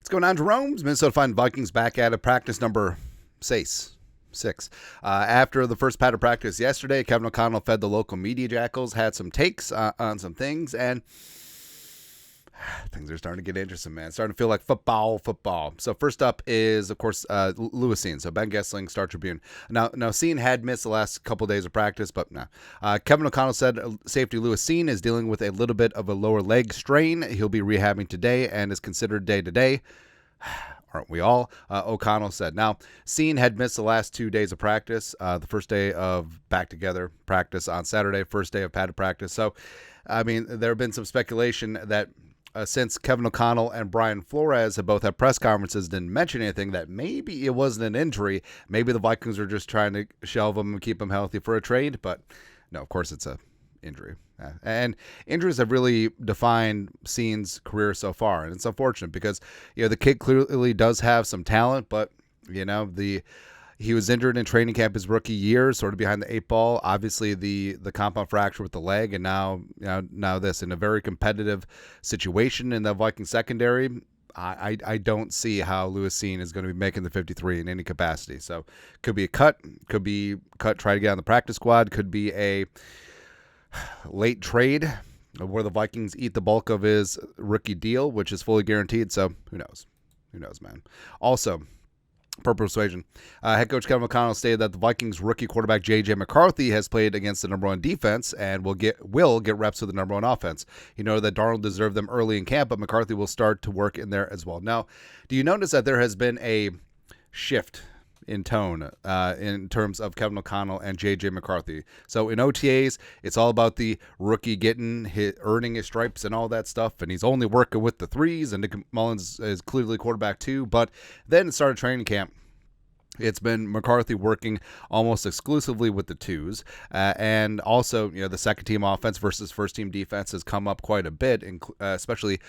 What's going on, Jerome's Minnesota Vikings back at it, practice number 6. After the first pad of practice yesterday, Kevin O'Connell fed the local media jackals, had some takes on some things, and things are starting to get interesting, man. It's starting to feel like football. So first up is, of course, Lewis Cine. So Ben Gessling, Star Tribune. Now Cine had missed the last couple of days of practice, but no. Kevin O'Connell said safety Lewis Cine is dealing with a little bit of a lower leg strain. He'll be rehabbing today and is considered day-to-day. Aren't we all? O'Connell said. Now, Cine had missed the last 2 days of practice. The first day of back-together practice on Saturday, first day of padded practice. So, I mean, there have been some speculation that since Kevin O'Connell and Brian Flores have both had press conferences, didn't mention anything, that maybe it wasn't an injury. Maybe the Vikings are just trying to shelve him and keep him healthy for a trade. But, no, of course it's a injury. And injuries have really defined Cine's career so far. And it's unfortunate because, the kid clearly does have some talent, but, he was injured in training camp his rookie year, sort of behind the 8 ball. Obviously, the compound fracture with the leg, and now this in a very competitive situation in the Viking secondary. I don't see how Lewis Cine is going to be making the 53 in any capacity. So, could be a cut, try to get on the practice squad, could be a late trade where the Vikings eat the bulk of his rookie deal, which is fully guaranteed. So, who knows, man. Also, per persuasion, head coach Kevin O'Connell stated that the Vikings rookie quarterback J.J. McCarthy has played against the number 1 defense and will get reps with the number 1 offense. He noted that Darnold deserved them early in camp, but McCarthy will start to work in there as well. Now, do you notice that there has been a shift in tone in terms of Kevin O'Connell and J.J. McCarthy? So in OTAs, it's all about the rookie earning his stripes and all that stuff, and he's only working with the threes, and Nick Mullins is clearly quarterback too. But then it started training camp. It's been McCarthy working almost exclusively with the twos. And also, the second team offense versus first team defense has come up quite a bit, especially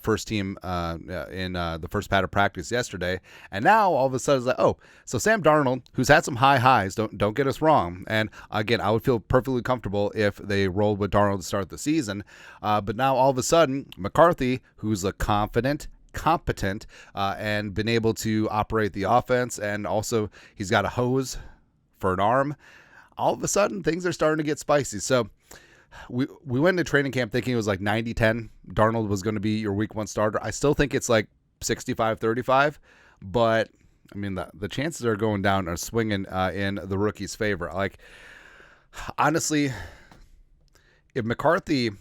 first team in the first pad of practice yesterday. And now all of a sudden it's like, oh, so Sam Darnold, who's had some high highs, don't get us wrong. And again, I would feel perfectly comfortable if they rolled with Darnold to start the season. But now all of a sudden, McCarthy, who's a competent, and been able to operate the offense, and also he's got a hose for an arm. All of a sudden, things are starting to get spicy. So we went into training camp thinking it was like 90-10. Darnold was going to be your week 1 starter. I still think it's like 65-35, but I mean the chances are going down, are swinging in the rookie's favor. Like, honestly, if McCarthy,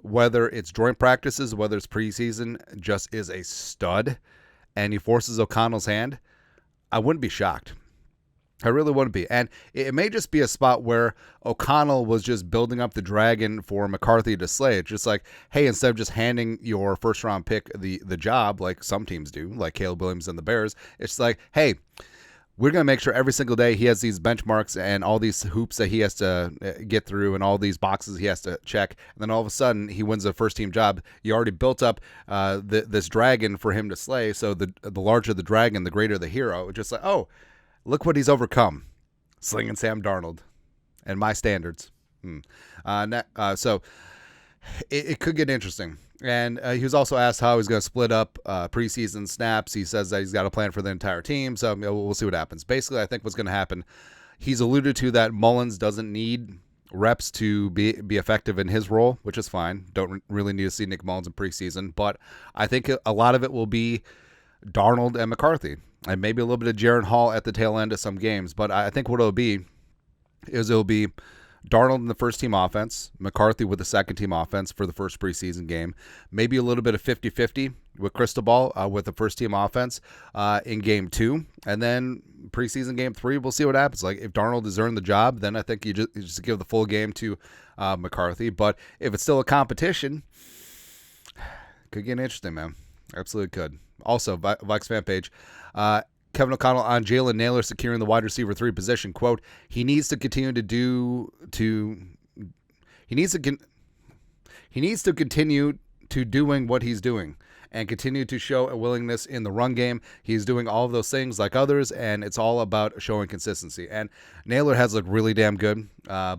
whether it's joint practices, whether it's preseason, just is a stud, and he forces O'Connell's hand, I wouldn't be shocked. I really wouldn't be. And it may just be a spot where O'Connell was just building up the dragon for McCarthy to slay. It's just like, hey, instead of just handing your first-round pick the job, like some teams do, like Caleb Williams and the Bears, it's like, hey, we're going to make sure every single day he has these benchmarks and all these hoops that he has to get through and all these boxes he has to check. And then all of a sudden he wins a first-team job. You already built up this dragon for him to slay. So the larger the dragon, the greater the hero. It's just like, oh, look what he's overcome. Slinging Sam Darnold and my standards. So it could get interesting. And he was also asked how he's going to split up preseason snaps. He says that he's got a plan for the entire team, so we'll see what happens. Basically, I think what's going to happen, he's alluded to that Mullins doesn't need reps to be effective in his role, which is fine. Don't really need to see Nick Mullins in preseason, but I think a lot of it will be Darnold and McCarthy, and maybe a little bit of Jaron Hall at the tail end of some games. But I think what it'll be Darnold in the first-team offense, McCarthy with the second-team offense for the first preseason game, maybe a little bit of 50-50 with Cristobal with the first-team offense in Game 2, and then preseason Game 3, we'll see what happens. Like, if Darnold has earned the job, then I think you just give the full game to McCarthy. But if it's still a competition, could get interesting, man. Absolutely could. Also, Vikes fan page, Kevin O'Connell on Jalen Naylor securing the wide receiver 3 position. Quote, he needs to continue to continue to doing what he's doing. and continue to show a willingness in the run game. He's doing all of those things like others, and it's all about showing consistency. And Naylor has looked really damn good,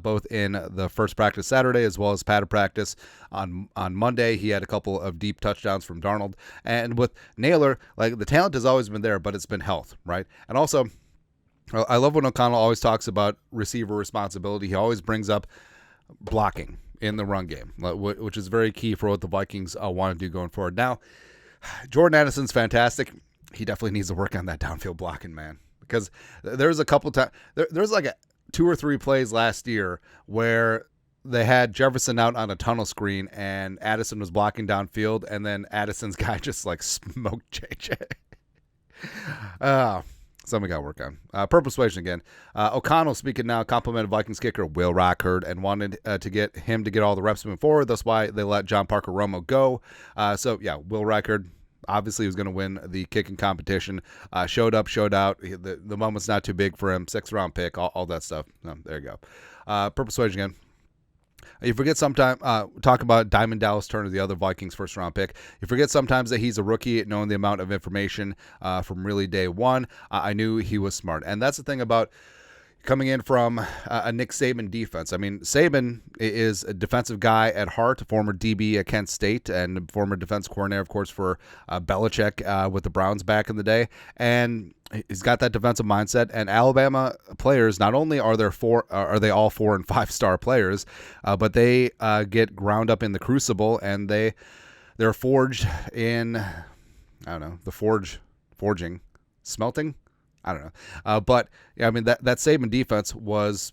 both in the first practice Saturday as well as padded practice on Monday. He had a couple of deep touchdowns from Darnold. And with Naylor, like, the talent has always been there, but it's been health, right? And also, I love when O'Connell always talks about receiver responsibility. He always brings up blocking in the run game, which is very key for what the Vikings want to do going forward. Now, Jordan Addison's fantastic. He definitely needs to work on that downfield blocking, man, because there's a couple times, there's like 2 or 3 plays last year where they had Jefferson out on a tunnel screen and Addison was blocking downfield, and then Addison's guy just like smoked JJ. Something got to work on. Per persuasion again. O'Connell, speaking now, complimented Vikings kicker Will Rockard and wanted to get him to get all the reps moving forward. That's why they let John Parker Romo go. So, yeah, Will Rockard obviously was going to win the kicking competition. Showed up, showed out. The moment's not too big for him. 6th-round pick, all that stuff. There you go. Per persuasion again. You forget sometimes, talk about Diamond Dallas Turner, the other Vikings first-round pick. You forget sometimes that he's a rookie, knowing the amount of information from really day one. I knew he was smart. And that's the thing about coming in from a Nick Saban defense. I mean, Saban is a defensive guy at heart, former DB at Kent State, and former defense coordinator, of course, for Belichick with the Browns back in the day. And he's got that defensive mindset. And Alabama players, not only are they all 4- and 5-star players, but they get ground up in the crucible, and they're forged in, I don't know, forging, smelting. I don't know. But, yeah, I mean, that Saban defense was,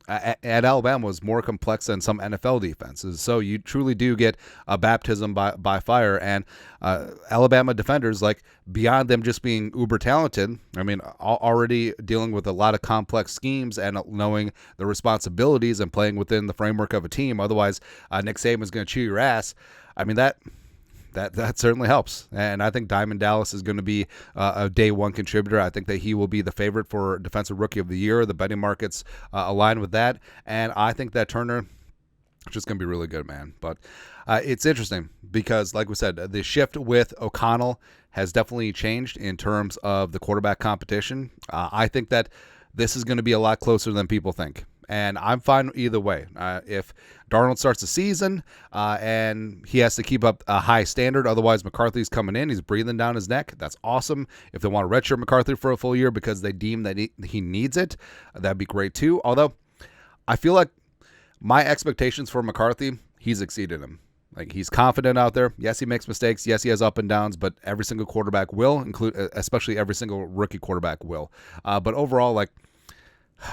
at Alabama, was more complex than some NFL defenses. So you truly do get a baptism by fire. And Alabama defenders, like, beyond them just being uber talented, I mean, already dealing with a lot of complex schemes and knowing the responsibilities and playing within the framework of a team. Otherwise, Nick Saban's going to chew your ass. I mean, that certainly helps. And I think Diamond Dallas is going to be a day one contributor. I think that he will be the favorite for Defensive Rookie of the Year. The betting markets align with that. And I think that Turner is just going to be really good, man. But it's interesting because, like we said, the shift with O'Connell has definitely changed in terms of the quarterback competition. I think that this is going to be a lot closer than people think. And I'm fine either way. If Darnold starts the season and he has to keep up a high standard, otherwise McCarthy's coming in, he's breathing down his neck, that's awesome. If they want to redshirt McCarthy for a full year because they deem that he needs it, that'd be great too. Although I feel like my expectations for McCarthy, he's exceeded them. Like, he's confident out there. Yes, he makes mistakes. Yes, he has up and downs, but every single quarterback will, especially every single rookie quarterback will. But overall, like,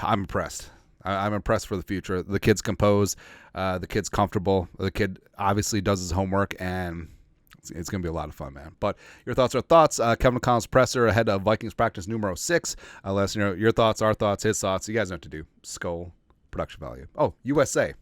I'm impressed. I'm impressed for the future. The kid's composed. The kid's comfortable. The kid obviously does his homework, and it's going to be a lot of fun, man. But your thoughts are thoughts. Kevin O'Connell's presser ahead of Vikings practice numero 6. Let us know your thoughts, our thoughts, his thoughts. You guys know what to do. Skull production value. Oh, USA.